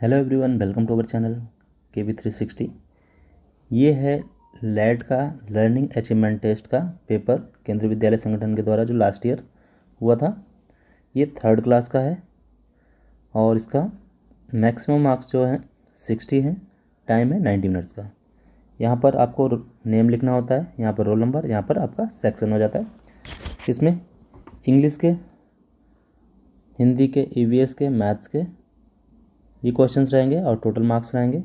Hello everyone, welcome to our channel KB360। ये है LAT का लर्निंग अचीवमेंट टेस्ट का पेपर केंद्रीय विद्यालय संगठन के द्वारा जो लास्ट ईयर हुआ था। ये 3rd क्लास का है और इसका मैक्सिमम मार्क्स जो है 60 है। टाइम है 90 मिनट्स का। यहाँ पर आपको नेम लिखना होता है, यहाँ पर रोल नंबर, यहाँ पर आपका सेक्शन हो जाता है। इसमें इंग्लिश के, हिंदी के, EVS के, मैथ्स के ये क्वेश्चंस रहेंगे और टोटल मार्क्स रहेंगे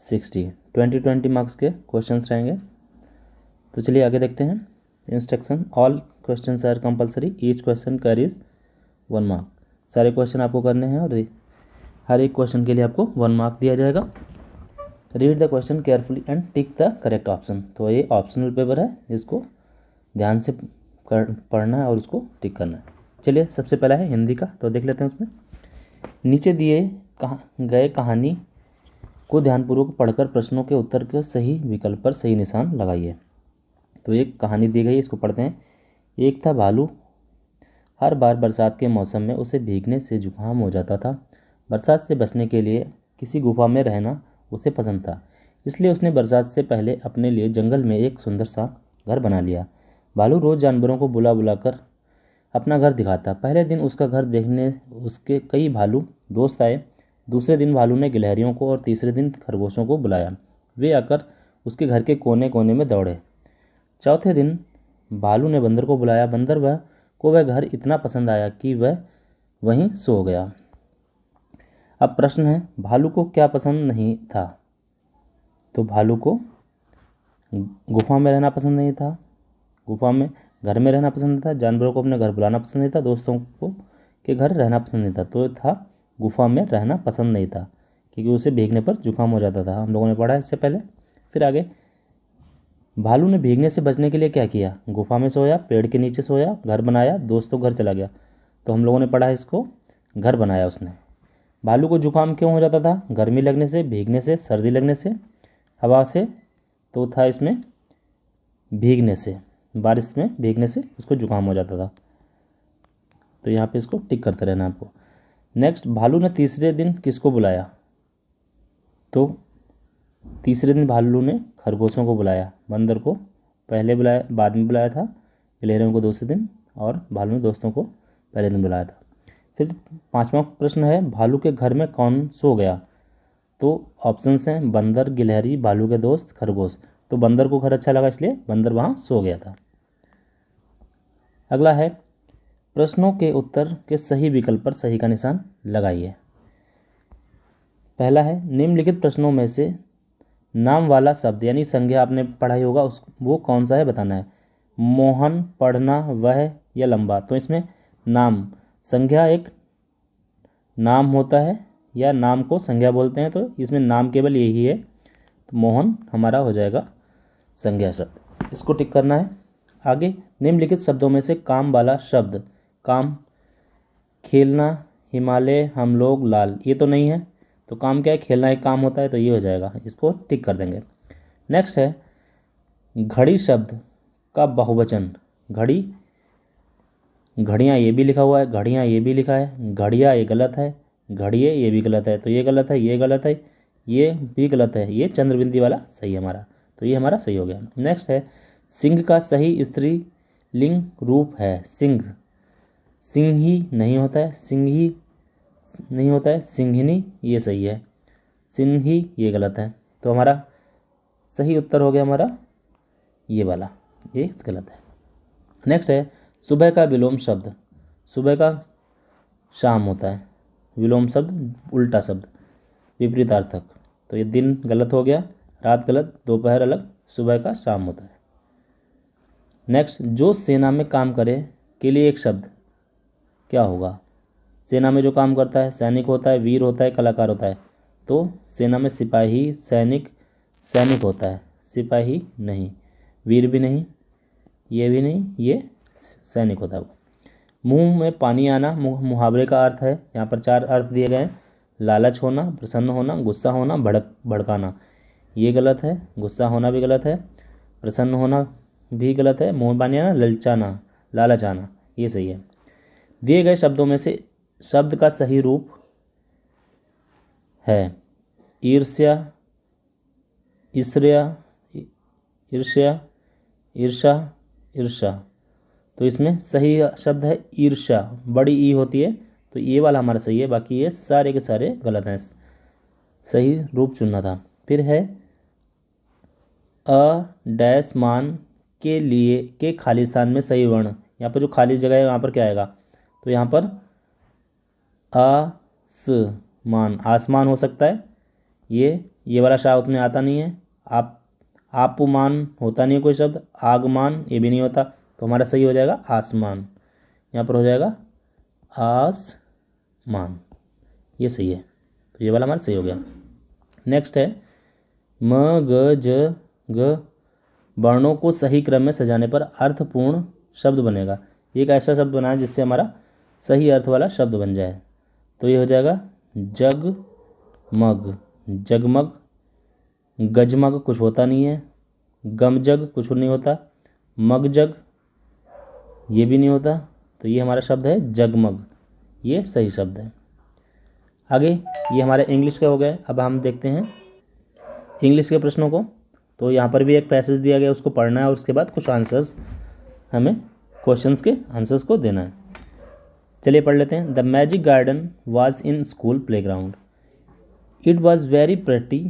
60। 20 मार्क्स के क्वेश्चंस रहेंगे। तो चलिए आगे देखते हैं। Instruction: all questions are compulsory, each question carries 1 mark. सारे क्वेश्चन आपको करने हैं और हर एक क्वेश्चन के लिए आपको 1 मार्क दिया जाएगा। Read the question carefully and tick the correct option. तो ये ऑप्शनल पेपर है, इसको ध्यान से पढ़ना है और उसको टिक करना है। चलिए सबसे पहला है हिंदी का, तो देख लेते हैं। उसमें नीचे दिए गए कहानी को ध्यानपूर्वक पढ़कर प्रश्नों के उत्तर के सही विकल्प पर सही निशान लगाइए। तो एक कहानी दी गई है, इसको पढ़ते हैं। एक था भालू। हर बार बरसात के मौसम में उसे भीगने से जुकाम हो जाता था। बरसात से बचने के लिए किसी गुफा में रहना उसे पसंद था, इसलिए उसने बरसात से पहले अपने लिए जंगल में एक सुंदर सा घर बना लिया। भालू रोज़ जानवरों को बुला बुला कर अपना घर दिखाता। पहले दिन उसका घर देखने उसके कई भालू दोस्त आए। दूसरे दिन भालू ने गिलहरियों को और तीसरे दिन खरगोशों को बुलाया। वे आकर उसके घर के कोने कोने में दौड़े। चौथे दिन भालू ने बंदर को बुलाया। बंदर वह घर इतना पसंद आया कि वह वहीं सो गया। अब प्रश्न है, भालू को क्या पसंद नहीं था? तो भालू को गुफा में रहना पसंद नहीं था, गुफा में घर में रहना पसंद था, जानवरों को अपने घर बुलाना पसंद नहीं था, दोस्तों को के घर रहना पसंद नहीं था। तो था गुफा में रहना पसंद नहीं था, क्योंकि उसे भीगने पर जुकाम हो जाता था। हम लोगों ने पढ़ा इससे पहले। फिर आगे, भालू ने भीगने से बचने के लिए क्या किया? गुफा में सोया, पेड़ के नीचे सोया, घर बनाया, दोस्तों घर चला गया। तो हम लोगों ने पढ़ा इसको, घर बनाया उसने। भालू को जुकाम क्यों हो जाता था? गर्मी लगने से, भीगने से, सर्दी लगने से, हवा से। तो था इसमें भीगने से, बारिश में भीगने से उसको जुकाम हो जाता था। तो यहाँ पे इसको टिक करते रहना आपको। नेक्स्ट, भालू ने तीसरे दिन किसको बुलाया? तो तीसरे दिन भालू ने खरगोशों को बुलाया। बंदर को पहले बुलाया, बाद में बुलाया था, गिलहरियों को दूसरे दिन, और भालू ने दोस्तों को पहले दिन बुलाया था। फिर 5वां प्रश्न है, भालू के घर में कौन सो गया? तो ऑप्शंस हैं बंदर, गिलहरी, भालू के दोस्त, खरगोश। तो बंदर को घर अच्छा लगा, इसलिए बंदर वहाँ सो गया था। अगला है, प्रश्नों के उत्तर के सही विकल्प पर सही का निशान लगाइए। पहला है, निम्नलिखित प्रश्नों में से नाम वाला शब्द यानी संज्ञा आपने पढ़ाई होगा वो कौन सा है बताना है। मोहन, पढ़ना, वह या लंबा। तो इसमें नाम, संज्ञा एक नाम होता है या नाम को संज्ञा बोलते हैं, तो इसमें नाम केवल यही है। तो मोहन हमारा हो जाएगा संज्ञा शब्द, इसको टिक करना है। आगे, निम्नलिखित शब्दों में से काम वाला शब्द। काम, खेलना, हिमालय, हम लोग, लाल। ये तो नहीं है, तो काम क्या है? खेलना एक काम होता है, तो ये हो जाएगा, इसको टिक कर देंगे। नेक्स्ट है, घड़ी शब्द का बहुवचन। घड़ी, घड़ियाँ ये भी लिखा हुआ है, घड़ियाँ ये भी लिखा है, घड़िया ये गलत है, घड़िए ये भी गलत है, तो ये गलत है, ये गलत है, ये भी गलत है, ये चंद्रबिंदी वाला सही है हमारा, तो ये हमारा सही हो गया। नेक्स्ट है, सिंह का सही स्त्रीलिंग रूप है सिंह। सिंही नहीं होता है, सिंही नहीं होता है, सिंहिनी ये सही है, सिंही ये गलत है। तो हमारा सही उत्तर हो गया हमारा ये वाला, ये गलत है। नेक्स्ट है, सुबह का विलोम शब्द। सुबह का शाम होता है, विलोम शब्द उल्टा शब्द, विपरीतार्थक। तो ये दिन गलत हो गया, रात गलत, दोपहर अलग, सुबह का शाम होता है। नेक्स्ट, जो सेना में काम करे के लिए एक शब्द क्या होगा? सेना में जो काम करता है, सैनिक होता है, वीर होता है, कलाकार होता है। तो सेना में सिपाही, सैनिक, सैनिक होता है, सिपाही नहीं, वीर भी नहीं, ये भी नहीं, ये सैनिक होता है। मुंह में पानी आना मुहावरे का अर्थ है। यहाँ पर 4 अर्थ दिए गए हैं। लालच होना, प्रसन्न होना, गुस्सा होना, भड़काना। ये गलत है, गुस्सा होना भी गलत है, प्रसन्न होना भी गलत है, मुंह में पानी आना, ललचाना, लालच आना, ये सही है। दिए गए शब्दों में से शब्द का सही रूप है ईर्ष्या, ईर्ष्या, ईर्ष्या, ईर्षा, ईर्षा। तो इसमें सही शब्द है ईर्ष्या, बड़ी ई होती है, तो ये वाला हमारा सही है, बाकी ये सारे के सारे गलत हैं। सही रूप चुनना था। फिर है अ डैश मान के लिए के खाली स्थान में सही वर्ण। यहाँ पर जो खाली जगह है वहाँ पर क्या आएगा, तो यहाँ पर आसमान, आसमान हो सकता है। ये वाला शब्द में आता नहीं है। आपुमान होता नहीं है कोई शब्द। आगमान ये भी नहीं होता, तो हमारा सही हो जाएगा आसमान। यहाँ पर हो जाएगा आसमान, ये सही है, तो ये वाला हमारा सही हो गया। नेक्स्ट है म ग ज ग वर्णों को सही क्रम में सजाने पर अर्थपूर्ण शब्द बनेगा। एक ऐसा शब्द बना है जिससे हमारा सही अर्थ वाला शब्द बन जाए, तो ये हो जाएगा जगमग, जगमग। गजमग कुछ होता नहीं है। गमजग कुछ नहीं होता। मगजग ये भी नहीं होता, तो ये हमारा शब्द है जगमग, ये सही शब्द है। आगे ये हमारे इंग्लिश के हो गए। अब हम देखते हैं इंग्लिश के प्रश्नों को। तो यहाँ पर भी एक पैसेज दिया गया, उसको पढ़ना है और उसके बाद कुछ आंसर्स हमें क्वेश्चंस के आंसर्स को देना है। चलिए पढ़ लेते हैं। The magic garden was in school play ground. It was very pretty.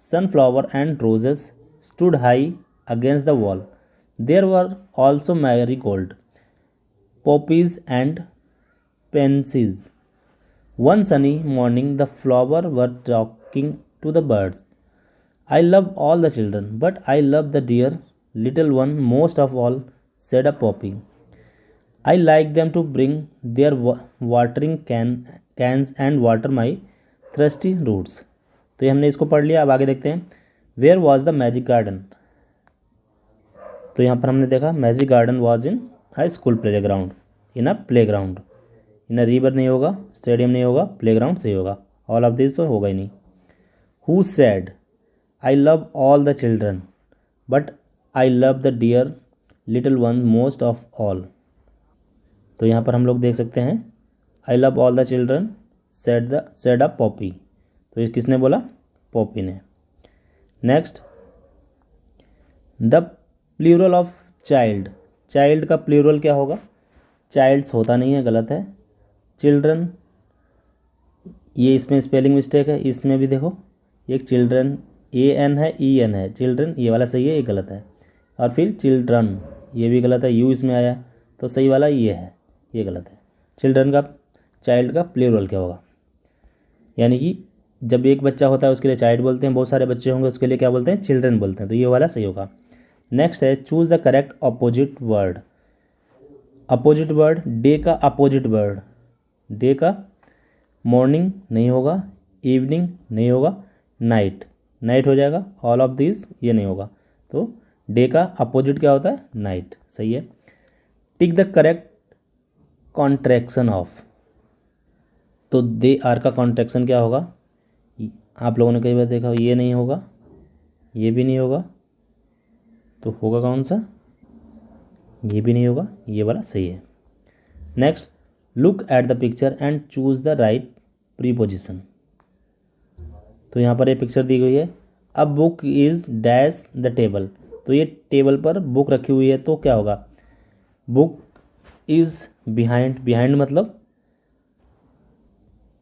Sunflower and roses stood high against the wall. There were also marigold, poppies and pansies. One sunny morning, the flowers were talking to the birds. I love all the children, but I love the dear little one most of all, said a poppy. I like them to bring their watering cans and water my thirsty roots. तो ये हमने इसको पढ़ लिया। अब आगे देखते हैं। Where was the magic garden. तो यहाँ पर हमने देखा magic garden was in high school play ground, in a play ground. In a river नहीं होगा, स्टेडियम नहीं होगा, प्ले ग्राउंड सही होगा। ऑल ऑफ दिस तो होगा ही नहीं। Who said I love all the children but I love the dear little one most of all. तो यहाँ पर हम लोग देख सकते हैं I love all the children said a poppy. तो ये किसने बोला, पॉपी ने। Next, the plural of child. Child का प्लूरल क्या होगा, चाइल्ड्स होता नहीं है, गलत है। चिल्ड्रन, ये इसमें स्पेलिंग मिस्टेक है। इसमें भी देखो एक चिल्ड्रन AN है, EN है, चिल्ड्रन ये वाला सही है, ये गलत है। और फिर चिल्ड्रन ये भी गलत है, U इसमें आया, तो सही वाला ये है, ये गलत है। चिल्ड्रन का, चाइल्ड का प्लूरल क्या होगा, यानी कि जब एक बच्चा होता है उसके लिए चाइल्ड बोलते हैं, बहुत सारे बच्चे होंगे उसके लिए क्या बोलते हैं, चिल्ड्रन बोलते हैं, तो ये वाला सही होगा। नेक्स्ट है choose the correct opposite word. Opposite word, day का अपोजिट वर्ड, डे का मॉर्निंग नहीं होगा, इवनिंग नहीं होगा, नाइट, नाइट हो जाएगा। ऑल ऑफ दिस ये नहीं होगा, तो डे का अपोजिट क्या होता है, नाइट, सही है। Tick the correct contraction of. तो दे आर का कॉन्ट्रैक्शन क्या होगा, आप लोगों ने कई बार देखा, ये नहीं होगा, ये भी नहीं होगा, तो होगा कौन सा, ये भी नहीं होगा, ये वाला सही है। Next, look at the picture and choose the right preposition. तो यहाँ पर ये पिक्चर दी गई है। A book is dash the table, तो ये टेबल पर बुक रखी हुई है, तो क्या होगा, बुक इज बिहाइंड, बिहाइंड मतलब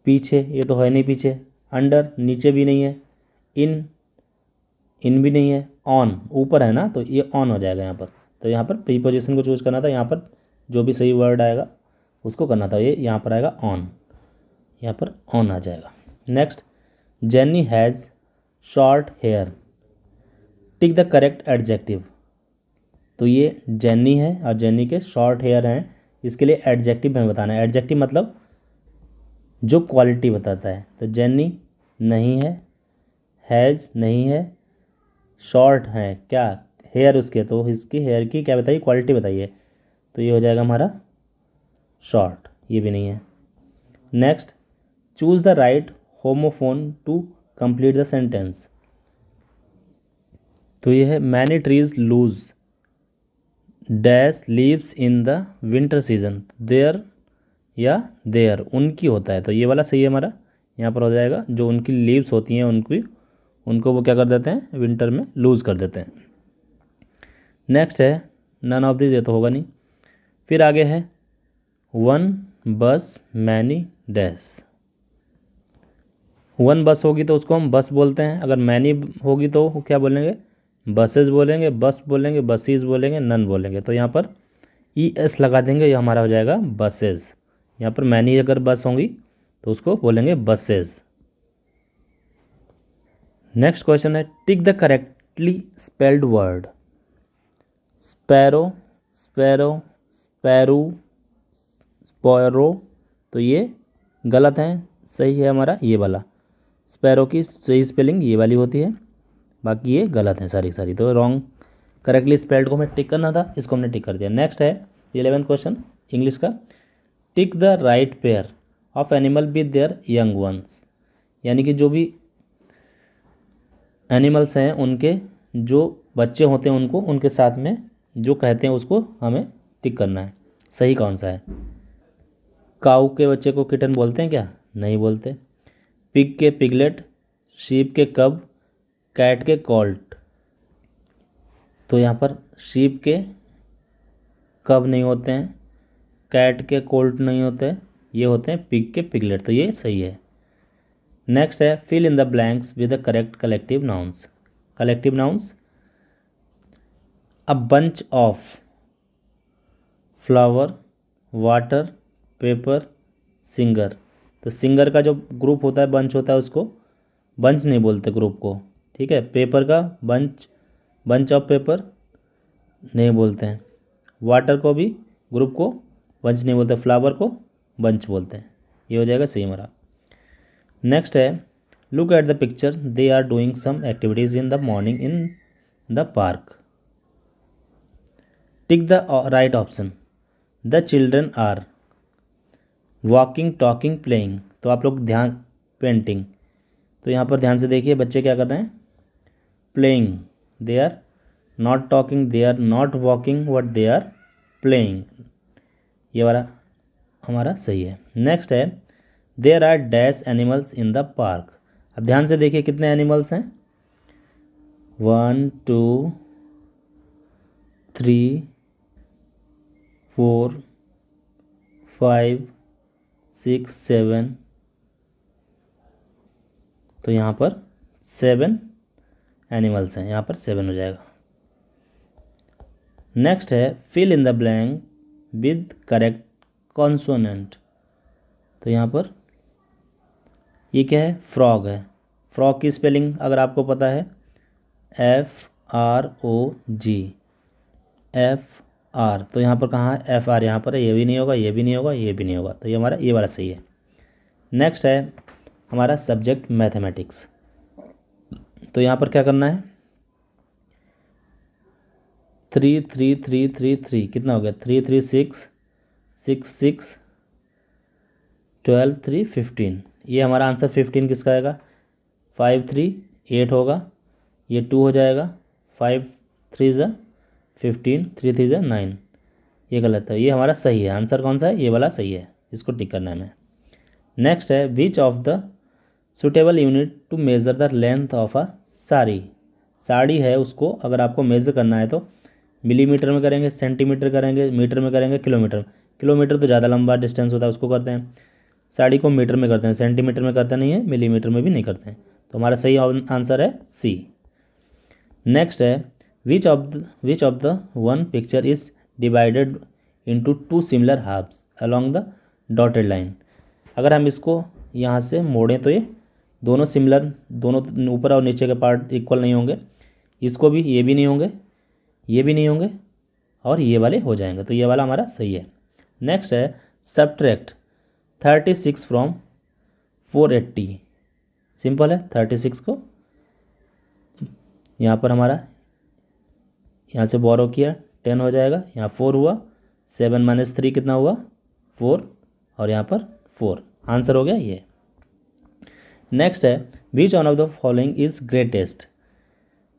पीछे, ये तो है नहीं पीछे। अंडर नीचे भी नहीं है, इन, इन भी नहीं है, ऑन ऊपर है ना, तो ये ऑन हो जाएगा यहाँ पर। तो यहाँ पर प्रीपोजिशन को चूज करना था, यहाँ पर जो भी सही वर्ड आएगा उसको करना था, ये यहाँ पर आएगा ऑन, यहाँ पर ऑन आ जाएगा। Next, Jenny has short hair. Tick the correct adjective. तो ये जेनी है और जेनी के शॉर्ट हेयर हैं, इसके लिए एडजेक्टिव हमें बताना है। एडजेक्टिव मतलब जो क्वालिटी बताता है, तो जेनी नहीं है, हैज़ नहीं है, शॉर्ट है क्या, हेयर उसके, तो इसकी हेयर की क्या बताइए, क्वालिटी बताइए, तो ये हो जाएगा हमारा शॉर्ट, ये भी नहीं है। Next, choose the right homophone to complete the sentence. तो ये है many trees lose dash leaves in the winter season, there या देयर उनकी होता है, तो ये वाला सही है हमारा। यहाँ पर हो जाएगा, जो उनकी लीव्स होती हैं उनको वो क्या कर देते हैं, विंटर में लूज़ कर देते हैं। नेक्स्ट है नन ऑफ दिस, ये तो होगा नहीं। फिर आगे है वन बस मैनी डैश। वन बस होगी तो उसको हम बस बोलते हैं, अगर मैनी होगी तो क्या बोलेंगे, बसेस बोलेंगे, बस बोलेंगे, बसेस बोलेंगे, नन बोलेंगे। तो यहाँ पर ई एस लगा देंगे, ये हमारा हो जाएगा बसेस। यहाँ पर मैनी अगर बस होंगी तो उसको बोलेंगे बसेस। नेक्स्ट क्वेश्चन है tick the correctly spelled word. Sparrow, sparrow, sparrow, sparrow, तो ये गलत है, सही है हमारा ये वाला। स्पैरो की सही स्पेलिंग ये वाली होती है, बाकी ये गलत है सारी सारी। तो रॉन्ग, करेक्टली स्पेल्ड को हमें टिक करना था, इसको हमने टिक कर दिया। नेक्स्ट है 11th क्वेश्चन इंग्लिश का, टिक the right pair of animal with their young ones. यानी कि जो भी एनिमल्स हैं उनके जो बच्चे होते हैं उनको उनके साथ में जो कहते हैं उसको हमें टिक करना है, सही कौन सा है। काऊ के बच्चे को किटन बोलते हैं क्या, नहीं बोलते। पिग के पिगलेट, शीप के कब, कैट के कॉल्ट। तो यहाँ पर शीप के कब नहीं होते हैं, कैट के कोल्ट नहीं होते, ये होते हैं पिग के पिगलेट, तो ये सही है। नेक्स्ट है fill in the blanks with the correct collective nouns. Collective nouns, a bunch of, flower, water, paper, singer. तो सिंगर का जो ग्रुप होता है, बंच होता है, उसको बंच नहीं बोलते ग्रुप को, ठीक है। पेपर का बंच, बंच ऑफ पेपर नहीं बोलते हैं। वाटर को भी ग्रुप को बंच नहीं बोलते, फ्लावर को बंच बोलते हैं। ये हो जाएगा सही हमारा। नेक्स्ट है look at the picture, they are doing some activities in the morning in the park. Tick the right option, the children are walking, talking, playing. तो आप लोग ध्यान, पेंटिंग, तो यहाँ पर ध्यान से देखिए बच्चे क्या कर रहे हैं, playing. They are not talking, they are not walking, but they are playing. ये वाला हमारा सही है। नेक्स्ट है there are dash animals in the park. अब ध्यान से देखिए कितने एनिमल्स हैं, 1 2 3 4 5 6 7। तो यहाँ पर 7 एनिमल्स हैं, यहाँ पर 7 हो जाएगा। नेक्स्ट है fill in the blank with correct consonant. तो यहाँ पर ये क्या है, फ्रॉग है। फ्रॉग की स्पेलिंग अगर आपको पता है, FROG, FR। तो यहाँ पर कहाँ है, FR यहाँ पर है, ये भी नहीं होगा, ये भी नहीं होगा, ये भी नहीं होगा, तो ये हमारा ये वाला सही है। नेक्स्ट है हमारा सब्जेक्ट मैथमेटिक्स। तो यहाँ पर क्या करना है, 3 3 3 3 3 कितना हो गया, 3 3 6 6 6 12 3 15। ये हमारा आंसर 15 किसका आएगा, 5 3 8 होगा, ये 2 हो जाएगा, 5 3 ज़ा 15, 3 3 ज़ा 9। ये गलत है, ये हमारा सही है। आंसर कौन सा है, ये वाला सही है, इसको टिक करना है हमें। नेक्स्ट है which of the suitable unit to measure the length of a sari. Sari है, उसको अगर आपको मेज़र करना है तो मिलीमीटर में करेंगे, सेंटीमीटर करेंगे, मीटर में करेंगे, किलोमीटर। किलोमीटर तो ज़्यादा लंबा डिस्टेंस होता है, उसको करते हैं। साड़ी को मीटर में करते हैं, सेंटीमीटर में करते नहीं है, मिलीमीटर में भी नहीं करते हैं। तो हमारा सही आंसर है सी। नेक्स्ट है which of the one picture is divided into 2 similar halfs along the dotted line. अगर हम इसको यहाँ से मोड़ें तो ये दोनों सिमिलर, दोनों ऊपर और नीचे के पार्ट इक्वल नहीं होंगे। इसको भी, ये भी नहीं होंगे, ये भी नहीं होंगे, और ये वाले हो जाएंगे, तो ये वाला हमारा सही है। नेक्स्ट है सब्ट्रैक्ट 36 फ्रॉम 480। सिंपल है, 36 को यहाँ पर हमारा यहाँ से बोरो किया, 10 हो जाएगा, यहाँ 4 हुआ, 7 - 3 कितना हुआ, 4, और यहाँ पर 4। आंसर हो गया ये। नेक्स्ट है which one of the following is greatest.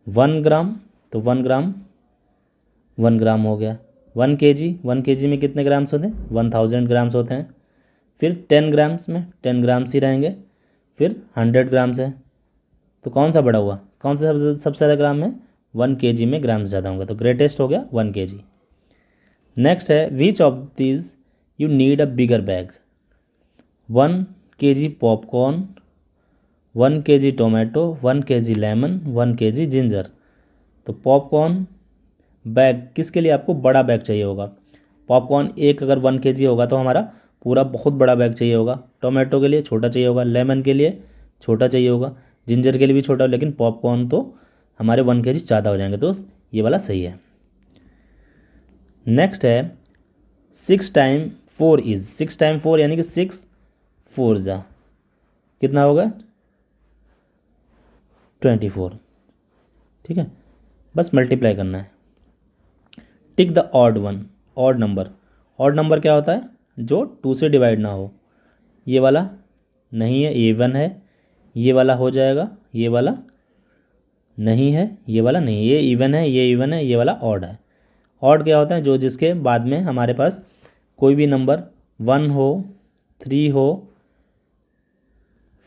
1 ग्राम, तो 1 ग्राम 1 ग्राम हो गया। 1 kg, 1 kg में कितने ग्राम्स होते हैं, 1000 ग्राम्स होते हैं। फिर 10 ग्राम्स में 10 ग्राम्स ही रहेंगे। फिर 100 ग्राम्स है, तो कौन सा बड़ा हुआ, कौन सा सबसे ज़्यादा ग्राम में, 1 kg में ग्राम ज़्यादा होंगे, तो ग्रेटेस्ट हो गया 1 kg। नेक्स्ट है which of these you need a bigger bag, 1 kg popcorn, 1 kg tomato, 1 kg lemon, 1 kg ginger. तो पॉपकॉर्न बैग किसके लिए आपको बड़ा बैग चाहिए होगा, पॉपकॉर्न एक अगर 1 kg होगा तो हमारा पूरा बहुत बड़ा बैग चाहिए होगा, टोमेटो के लिए छोटा चाहिए होगा, लेमन के लिए छोटा चाहिए होगा, जिंजर के लिए भी छोटा, लेकिन पॉपकॉर्न तो हमारे 1 kg ज़्यादा हो जाएंगे, तो ये वाला सही है। नेक्स्ट है 6 टाइम 4 इज, 6 टाइम 4 यानी कि 6 4 जा कितना होगा 24, ठीक है, बस मल्टीप्लाई करना है। Tick the odd one, odd number क्या होता है, जो 2 से डिवाइड ना हो, ये वाला नहीं है, इवन है, ये वाला हो जाएगा, ये वाला नहीं है, ये वाला नहीं, ये इवन है, ये इवन है, ये वाला ऑड है। ऑड क्या होता है, जो जिसके बाद में हमारे पास कोई भी नंबर 1 हो, 3 हो,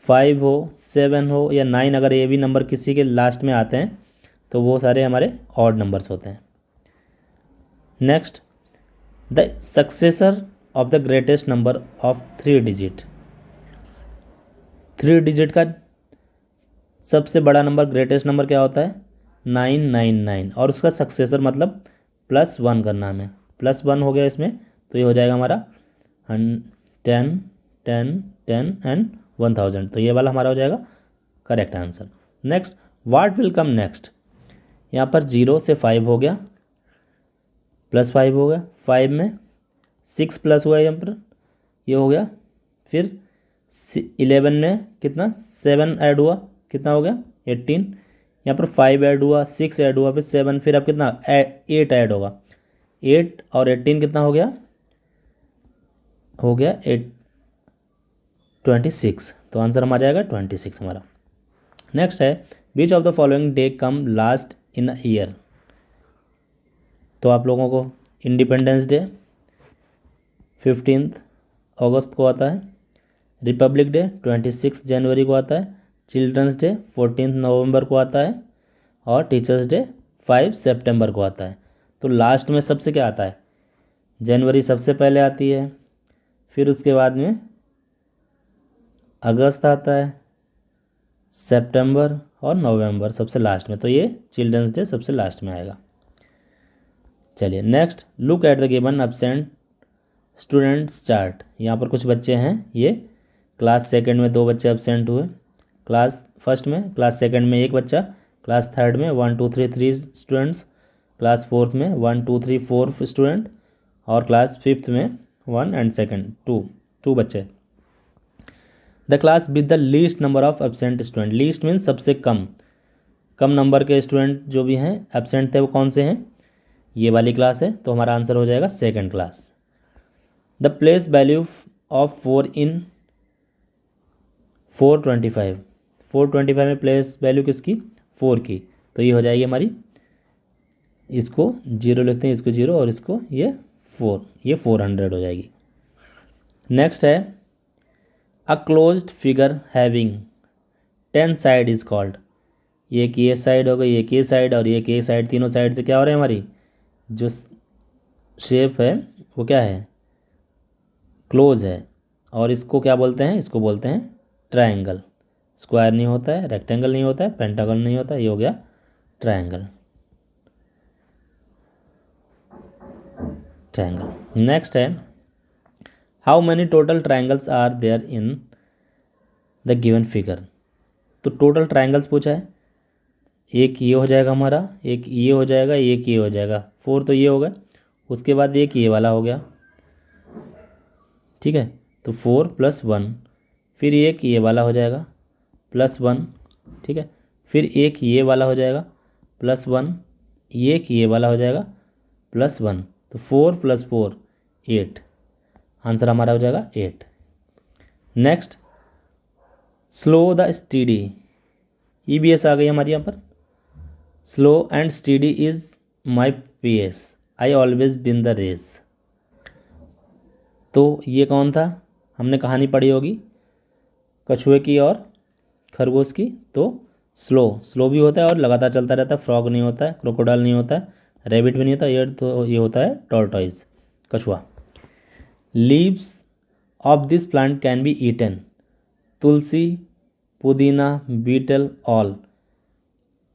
5 हो, 7 हो या 9, अगर ये भी नंबर किसी के लास्ट में आते हैं तो वो सारे हमारे ऑड नंबर्स होते हैं। Next the successor of the greatest number of 3 digit, 3 digit का सबसे बड़ा नंबर ग्रेटेस्ट नंबर क्या होता है 999, और उसका सक्सेसर मतलब +1 करना हमें, +1 हो गया इसमें, तो ये हो जाएगा हमारा 10 10 10 एंड 1000, तो ये वाला हमारा हो जाएगा correct answer. Next what will come next, यहाँ पर 0 से 5 हो गया, +5 हो गया, 5 में 6 प्लस हुआ यहाँ पर, ये हो गया, फिर 11 में कितना 7 ऐड हुआ, कितना हो गया 18, यहाँ पर 5 ऐड हुआ, 6 ऐड हुआ, फिर 7, फिर अब कितना 8 ऐड होगा, 8 और 18 कितना हो गया 8 26, तो आंसर हमारा जाएगा 26 हमारा। नेक्स्ट है which of the following day come last in a year, तो आप लोगों को इंडिपेंडेंस डे 15 अगस्त को आता है, रिपब्लिक डे 26 जनवरी को आता है, चिल्ड्रंस डे 14 नवंबर को आता है, और टीचर्स डे 5 सितंबर को आता है। तो लास्ट में सबसे क्या आता है, जनवरी सबसे पहले आती है, फिर उसके बाद में अगस्त आता है, सितंबर और नवंबर सबसे लास्ट में, तो ये चिल्ड्रंस डे सबसे लास्ट में आएगा। चलिए next look at the given absent students chart, यहाँ पर कुछ बच्चे हैं, ये क्लास सेकंड में 2 बच्चे एब्सेंट हुए, क्लास फर्स्ट में, क्लास सेकंड में 1 बच्चा, क्लास थर्ड में 1 2 3 3 स्टूडेंट्स, क्लास फोर्थ में 1 2 3 4 स्टूडेंट, और क्लास फिफ्थ में 1 एंड सेकंड 2 बच्चे। The class with the least number of absent student, least means सबसे कम नंबर के स्टूडेंट जो भी हैं एब्सेंट थे वो कौन से हैं, ये वाली क्लास है, तो हमारा आंसर हो जाएगा second class. The place value of 4 इन 425, 425 में प्लेस वैल्यू किसकी 4 की, तो ये हो जाएगी हमारी, इसको 0 लिखते हैं, इसको 0 और इसको ये 4, ये 400 हो जाएगी। नेक्स्ट है a closed figure having 10 side is called, एक ये साइड हो गई, एक ये साइड और एक ये साइड, तीनों साइड से क्या हो रहा है, हमारी जो शेप है वो क्या है क्लोज है, और इसको क्या बोलते हैं, इसको बोलते हैं ट्रायंगल। स्क्वायर नहीं होता है, रेक्टेंगल नहीं होता है, पेंटागन नहीं होता है, ये हो गया ट्रायंगल। नेक्स्ट है how many total triangles are there in the given figure, तो टोटल ट्रायंगल्स पूछा है, एक ये हो जाएगा हमारा, एक ये हो जाएगा, एक ये हो जाएगा, 4 तो ये हो गया, उसके बाद एक ये वाला हो गया, ठीक है, तो 4 + 1, फिर एक ये वाला हो जाएगा +1, ठीक है, फिर एक ये वाला हो जाएगा +1, एक ये वाला हो जाएगा +1, तो 4 + 4 8, आंसर हमारा हो जाएगा 8। Next slow the steady, EBS आ गई हमारी यहाँ पर, slow and steady is my PS, I always win the race, तो ये कौन था, हमने कहानी पढ़ी होगी कछुए की और खरगोश की, तो स्लो भी होता है और लगातार चलता रहता है। फ्रॉग नहीं होता है, क्रोकोडाइल नहीं होता है, रैबिट भी नहीं होता, ये होता है टॉर्टॉइज, कछुआ। Leaves of this plant can be eaten, tulsi, pudina, betel, all.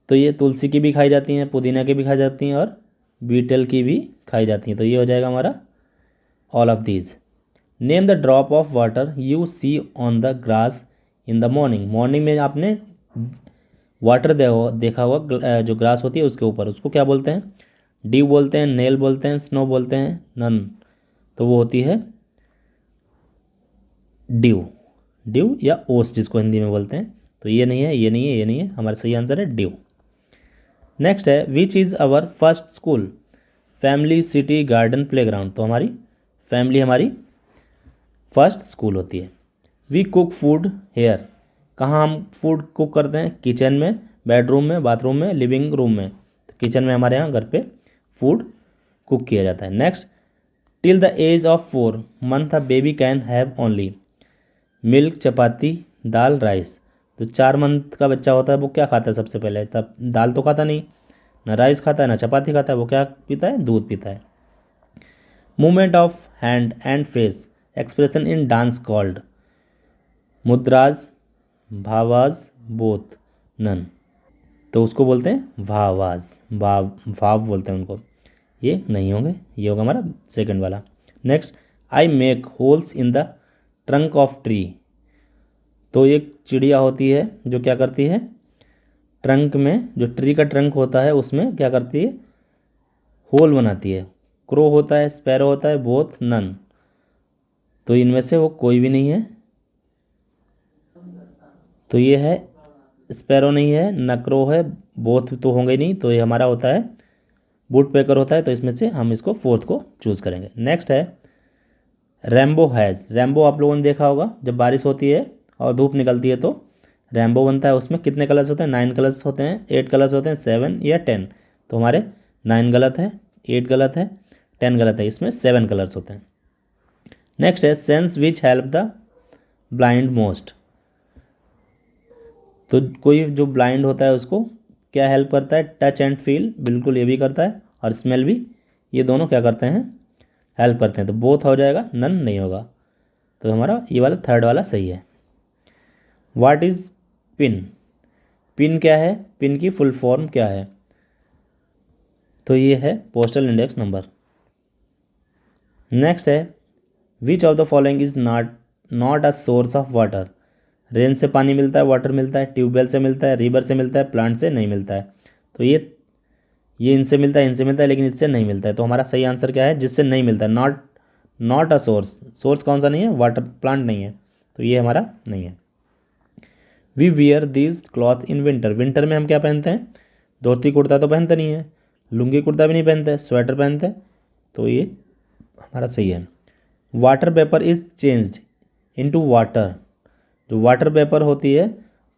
तो ये तुलसी की भी खाई जाती हैं, पुदीना की भी खाई जाती हैं और बीटल की भी खाई जाती हैं। तो ये हो जाएगा हमारा all of these. Name the drop of water you see on the grass in the morning. Morning में आपने वाटर देखा होगा जो ग्रास होती है उसके ऊपर, उसको क्या बोलते हैं? ड्यू बोलते हैं, नेल बोलते हैं, स्नो बोलते हैं, नन। तो वो होती है ड्यू या ओस जिसको हिंदी में बोलते हैं। तो ये नहीं है, ये नहीं है, ये नहीं है, हमारा सही आंसर है ड्यू। नेक्स्ट है which is our first school? Family, city, garden, playground. तो हमारी फैमिली हमारी फर्स्ट स्कूल होती है। We cook food here. कहाँ हम फूड कुक करते हैं? किचन में, बेडरूम में, बाथरूम में, लिविंग रूम में। तो किचन में हमारे यहाँ घर पे फूड कुक किया जाता है। Next, till the age of 4 month a baby can have only milk, chapati, dal, rice. तो 4 मंथ का बच्चा होता है वो क्या खाता है सबसे पहले? तब दाल तो खाता नहीं, ना राइस खाता है, ना चपाती खाता है, वो क्या पीता है? दूध पीता है। Movement of hand and face expression in dance called mudras, bhavas, both, none. तो उसको बोलते हैं भावाज, भाव बोलते हैं उनको। ये नहीं होंगे, ये होगा हमारा सेकंड वाला। Next, I make holes in the trunk of tree. तो एक चिड़िया होती है जो क्या करती है? ट्रंक में, जो ट्री का ट्रंक होता है उसमें क्या करती है? होल बनाती है। क्रो होता है, स्पैरो होता है, बोथ, नन। तो इनमें से वो कोई भी नहीं है। तो ये है स्पैरो नहीं है, न क्रो है, बोथ तो होंगे नहीं। तो ये हमारा होता है वुड पेकर होता है। तो इसमें से हम इसको फोर्थ को चूज़ करेंगे। नेक्स्ट है रैम्बो हैज़। रैम्बो आप लोगों ने देखा होगा, जब बारिश होती है और धूप निकलती है तो रैम्बो बनता है। उसमें कितने कलर्स होते हैं? 9 कलर्स होते हैं, 8 कलर्स होते हैं, 7 या 10। तो हमारे 9 गलत है, 8 गलत है, 10 गलत है, इसमें 7 कलर्स होते हैं। नेक्स्ट है sense which help the blind most. तो कोई जो ब्लाइंड होता है उसको क्या हेल्प करता है? टच एंड फील, बिल्कुल ये भी करता है, और स्मेल भी। ये दोनों क्या करते हैं? हेल्प करते हैं। तो बोथ हो जाएगा, नन नहीं होगा। तो हमारा ये वाला थर्ड वाला सही है। What is pin? पिन क्या है? पिन की फुल फॉर्म क्या है? तो ये है पोस्टल इंडेक्स नंबर। नेक्स्ट है which of the following is not a source of water? Rain से पानी मिलता है, वाटर मिलता है, ट्यूबवेल से मिलता है, रिवर से मिलता है, प्लांट से नहीं मिलता है। तो ये इनसे मिलता है, इनसे मिलता है, लेकिन इससे नहीं मिलता है। तो हमारा सही आंसर क्या है? जिससे नहीं मिलता है। Not a source. सोर्स कौन सा नहीं है? वाटर, प्लांट नहीं है। तो ये हमारा नहीं है। We wear this cloth in winter. Winter में हम क्या पहनते हैं? धोती कुर्ता तो पहनते नहीं है, लुंगी कुर्ता भी नहीं पहनते, स्वेटर पहनते हैं। तो ये हमारा सही है। Water vapour is changed into water. जो वाटर वेपर होती है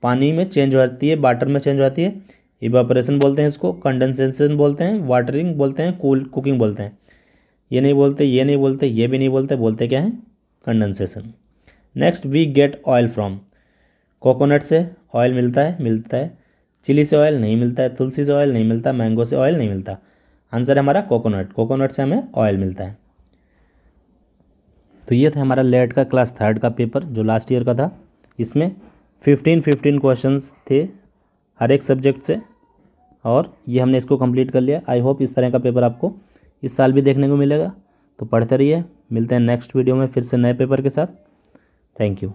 पानी में चेंज हो जाती है, वाटर में चेंज हो जाती है। इवापोरेशन बोलते हैं इसको, कंडेंसेशन बोलते हैं, वाटरिंग बोलते हैं, कुकिंग बोलते हैं। ये नहीं बोलते, ये नहीं बोलते, ये भी नहीं बोलते, बोलते क्या है? Condensation. Next, we get oil from. Coconut से ऑयल मिलता है। चिली से ऑयल नहीं मिलता है, तुलसी से ऑयल नहीं मिलता, मैंगो से ऑयल नहीं मिलता। आंसर है हमारा कोकोनट से हमें ऑयल मिलता है। तो ये था हमारा लेट का क्लास 3 का पेपर जो लास्ट ईयर का था। इसमें 15 क्वेश्चंस थे हर एक सब्जेक्ट से, और ये हमने इसको कंप्लीट कर लिया। आई होप इस तरह का पेपर आपको इस साल भी देखने को मिलेगा। तो पढ़ते रहिए, मिलते हैं नेक्स्ट वीडियो में फिर से नए पेपर के साथ। Thank you.